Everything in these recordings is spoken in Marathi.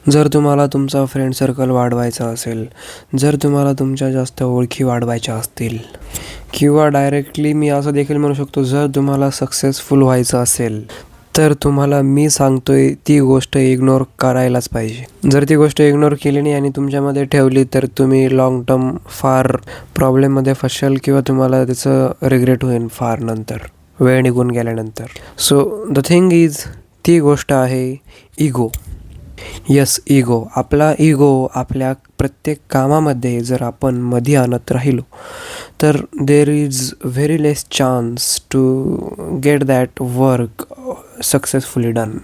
जर तुम्हाला तुमचा फ्रेंड सर्कल वाढवायचा असेल, जर तुम्हाला तुमच्या जास्त ओळखी वाढवायच्या असतील किंवा डायरेक्टली मी असं देखील म्हणू शकतो, जर तुम्हाला सक्सेसफुल व्हायचं असेल, तर तुम्हाला मी सांगतोय ती गोष्ट इग्नोर करायलाच पाहिजे. जर ती गोष्ट इग्नोर केली नाही आणि तुमच्यामध्ये ठेवली, तर तुम्ही लाँग टर्म फार प्रॉब्लेममध्ये फसाल किंवा तुम्हाला त्याचं रिग्रेट होईल फार नंतर, वेळ निघून गेल्यानंतर. सो द थिंग इज, ती गोष्ट आहे इगो. Yes, ego. आपला इगो आपल्या प्रत्येक कामामध्ये जर आपण मध्ये आणत राहिलो, तर there is very less chance to get that work successfully done.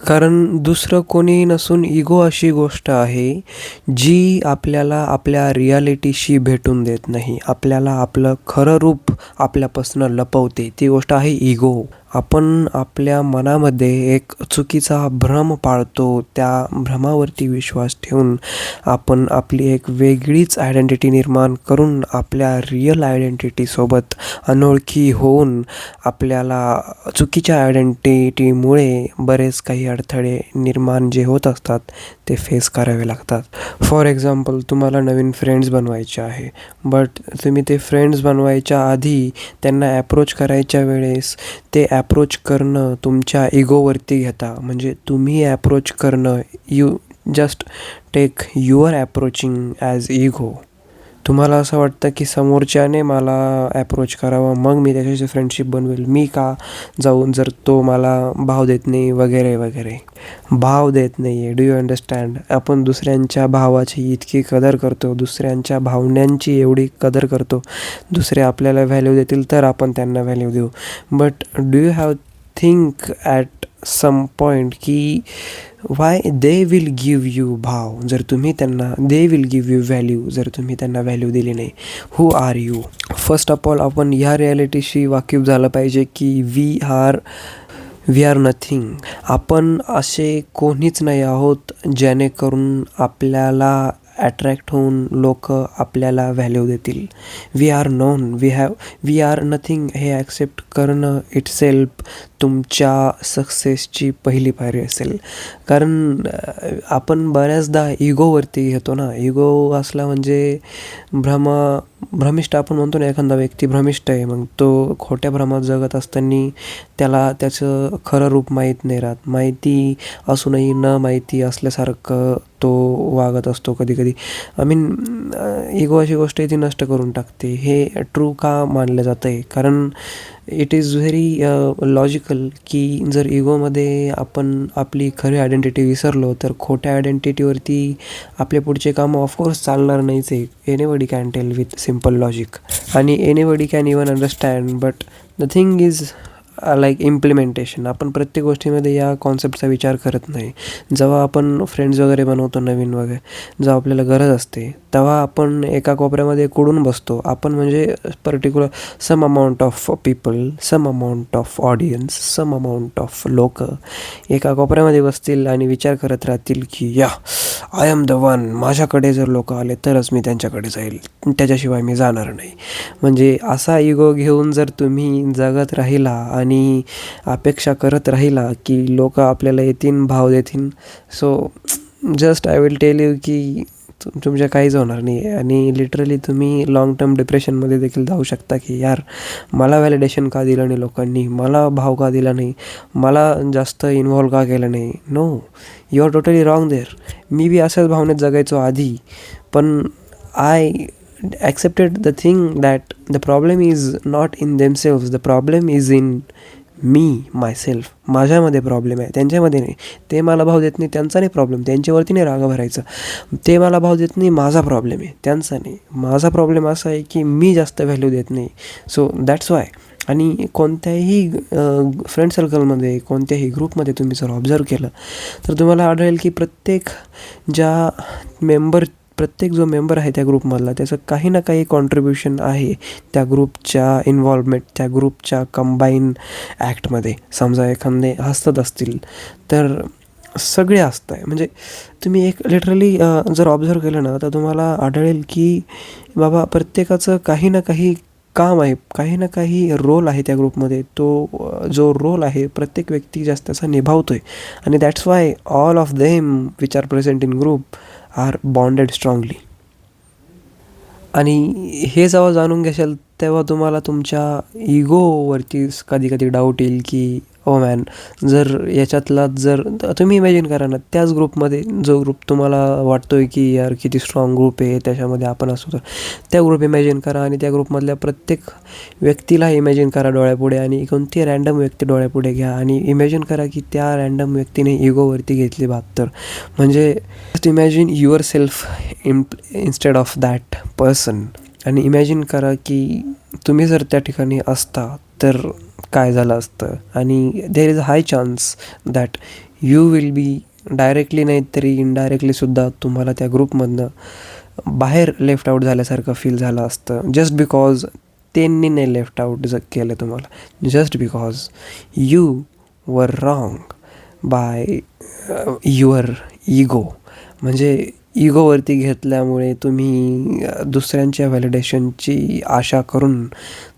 कारण दुसरं कोणी नसून इगो अशी गोष्ट आहे जी आपल्याला आपल्या रियालिटीशी भेटून देत नाही, आपल्याला आपलं खरं रूप आपल्यापासून लपवते. ती गोष्ट आहे इगो. आपण आपल्या मनामध्ये एक चुकीचा भ्रम पाळतो, त्या भ्रमावरती विश्वास ठेवून आपण आपली एक वेगळीच आयडेंटिटी निर्माण करून आपल्या रिअल आयडेंटिटीसोबत अनोळखी होऊन आपल्याला चुकीच्या आयडेंटिटीमुळे बरेच काही अडथळे निर्माण जे होत असतात ते फेस करावे लागतात. फॉर एक्झाम्पल, तुम्हाला नवीन फ्रेंड्स बनवायचे आहे, बट तुम्ही ते फ्रेंड्स बनवायच्या आधी त्यांना ॲप्रोच करायच्या वेळेस ते ॲप्रोच करणं तुमच्या इगोवरती घेता. म्हणजे तुम्ही ॲप्रोच करणं, you just take your approaching as ego. तुम्हाला असं वाटतं की समोरच्याने मला ॲप्रोच करावं, मग मी त्याच्याशी फ्रेंडशिप बनवेल. मी का जाऊन, जर तो मला भाव देत नाही वगैरे वगैरे. भाव देत नाही आहे, डू यू अंडरस्टँड? आपण दुसऱ्यांच्या भावाची इतकी कदर करतो, दुसऱ्यांच्या भावनांची एवढी कदर करतो. दुसरे आपल्याला व्हॅल्यू देतील तर आपण त्यांना व्हॅल्यू देऊ. But do you have think at some point की why they will give you भाव जर तुम्ही त्यांना, they will give you value जर तुम्ही त्यांना व्हॅल्यू दिली नाही? Who are you? First of all आपण ह्या रिॲलिटीशी वाकिफ झालं पाहिजे की वी आर नथिंग. आपण असे कोणीच नाही आहोत जेणेकरून आपल्याला अट्रॅक्ट होऊन लोक आपल्याला व्हॅल्यू देतील. We are known, we are nothing हे ॲक्सेप्ट करणं इटसेल्फ तुमच्या सक्सेसची पहिली पायरी असेल. कारण आपण बऱ्याचदा इगोवरती घेतो ना. इगो असला म्हणजे भ्रमिष्ठ आपण म्हणतो ना, एखादा व्यक्ती भ्रमिष्ठ आहे, मग तो खोट्या भ्रमात जगत असताना त्याला त्याचं खरं रूप माहीत नाही राहत. माहिती असूनही न माहिती असल्यासारखं तो वागत असतो कधी कधी. आय मीन, इगो अशी गोष्ट आहे ती नष्ट करून टाकते. हे ट्रू का मानलं जातं आहे? कारण इट इज व्हेरी लॉजिकल की जर इगोमध्ये आपण आपली खरी आयडेंटिटी विसरलो, तर खोट्या आयडेंटिटीवरती आपले पुढचे कामं ऑफकोर्स चालणार नाहीच आहे. Anybody can tell with simple logic आणि anybody can even understand. But the thing is like implementation. आपण प्रत्येक गोष्टीमध्ये या कॉन्सेप्टचा विचार करत नाही. जेव्हा आपण फ्रेंड्स वगैरे बनवतो नवीन वगैरे, जेव्हा आपल्याला गरज असते, तेव्हा आपण एका कोपऱ्यामध्ये कुडून बसतो. आपण म्हणजे particular some amount of people, some amount of audience, some amount of लोक एका कोपऱ्यामध्ये बसतील आणि विचार करत राहतील की या आय एम द वन. माझ्याकडे जर लोक आले तरच मी त्यांच्याकडे जाईल, त्याच्याशिवाय मी जाणार नाही. म्हणजे असा इगो घेऊन जर तुम्ही जगत राहिला आणि अपेक्षा करत राहिला की लोक आपल्याला येतील, भाव देतील, so just I will tell you की तुमच्या काहीच होणार नाही. आणि लिटरली तुम्ही लाँग टर्म डिप्रेशनमध्ये देखील जाऊ शकता की यार, मला व्हॅलिडेशन का दिलं नाही लोकांनी, मला भाव का दिला नाही, मला जास्त इन्व्हॉल्व का केलं नाही. No, you are totally wrong there. मी बी अशाच भावनेत जगायचो आधी, पण I accepted the thing that the problem is not in themselves, the problem is in me myself. माझ्यामध्ये प्रॉब्लेम आहे, त्यांच्यामध्ये नाही. ते मला भाव देत नाही, त्यांचा नाही प्रॉब्लेम, त्यांच्यावरती नाही राग भरायचा. ते मला भाव देत नाही, माझा प्रॉब्लेम आहे, त्यांचा नाही. माझा प्रॉब्लेम असा आहे की मी जास्त व्हॅल्यू देत नाही. So that's why. आणि कोणत्याही फ्रेंड सर्कलमध्ये, कोणत्याही ग्रुपमध्ये तुम्ही जर ऑब्झर्व केलं तर तुम्हाला आढळेल की प्रत्येक जो मेंबर आहे त्या ग्रुपमधला, त्याचं काही ना काही कॉन्ट्रीब्युशन आहे त्या ग्रुपच्या इन्व्हॉल्वमेंट, त्या ग्रुपच्या कंबाईन ॲक्टमध्ये. समजा एखादे हसत असतील तर सगळे हसत आहे. म्हणजे तुम्ही एक लिटरली जर ऑब्झर्व केलं ना, तर तुम्हाला आढळेल की बाबा प्रत्येकाचं काही ना काही काम आहे, काही ना काही रोल आहे त्या ग्रुपमध्ये. तो जो रोल आहे प्रत्येक व्यक्ती जास्त त्याचा निभावतो आहे आणि that's why all of them which are present in group are bonded strongly. आणि हे जेव्हा जाणून घेशाल तेव्हा तुम्हाला तुमच्या इगोवरतीच कधी कधी डाऊट येईल की ओ मॅन, जर याच्यातलाच जर तुम्ही इमॅजिन करा ना, त्याच ग्रुपमध्ये जो ग्रुप तुम्हाला वाटतो आहे की यार किती स्ट्रॉंग ग्रुप आहे, त्याच्यामध्ये आपण असतो, तर त्या ग्रुप इमॅजिन करा आणि त्या ग्रुपमधल्या प्रत्येक व्यक्तीला इमॅजिन करा डोळ्यापुढे आणि कोणती रॅन्डम व्यक्ती डोळ्यापुढे घ्या आणि इमॅजिन करा की त्या रॅन्डम व्यक्तीने इगोवरती घेतली 72. म्हणजे just imagine your self instead of that person आणि इमॅजिन करा की तुम्ही जर त्या ठिकाणी असता तर काय झालं असतं. आणि there is a high chance that you will be directly नाही तरी इनडायरेक्टलीसुद्धा तुम्हाला त्या ग्रुपमधनं बाहेर लेफ्ट आऊट झाल्यासारखं फील झालं असतं, जस्ट बिकॉज त्यांनी नाही लेफ्ट आऊट केलं तुम्हाला, just because you were wrong by your ego. म्हणजे इगोवरती घेतल्यामुळे तुम्ही दुसऱ्यांच्या व्हॅलिडेशनची आशा करून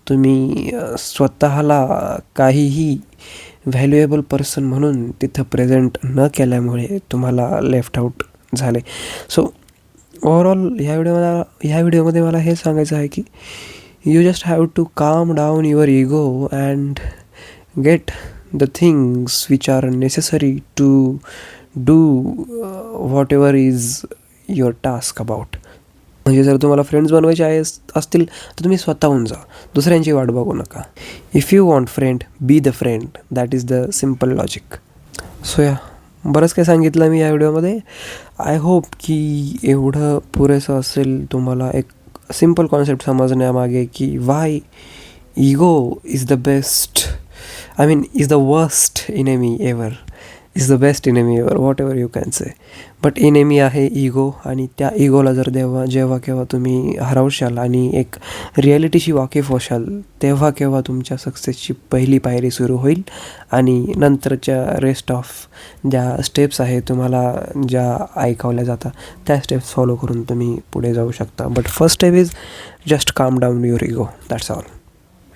तुम्ही स्वतःला काहीही व्हॅल्युएबल पर्सन म्हणून तिथं प्रेझेंट न केल्यामुळे तुम्हाला लेफ्ट आऊट झाले. सो ओव्हरऑल ह्या व्हिडिओमध्ये मला हे सांगायचं आहे की you just have to calm down your ego and get the things which are necessary to do whatever is your task about. म्हणजे जर तुम्हाला फ्रेंड्स बनवायचे असतील तर तुम्ही स्वतःहून जा, दुसऱ्यांची वाट बघू नका. If you want friend, be the friend. That is the simple logic. So या बरंच काही सांगितलं मी या व्हिडिओमध्ये. आय होप की एवढं पुरेसं असेल तुम्हाला एक सिम्पल कॉन्सेप्ट समजण्यामागे की Y ego is the best, I mean is the worst enemy ever, is the best enemy ever, what ever you can say. But enemy आहे इगो आणि त्या इगोला जर जेव्हा केव्हा तुम्ही हरवशाल आणि एक रिॲलिटीशी वाकीफ होशाल तेव्हा केव्हा तुमच्या सक्सेसची पहिली पायरी सुरू होईल आणि नंतरच्या रेस्ट ऑफ ज्या स्टेप्स आहे तुम्हाला ज्या ऐकवल्या जातात त्या स्टेप्स फॉलो करून तुम्ही पुढे जाऊ शकता. But first step is just calm down your ego. That's all.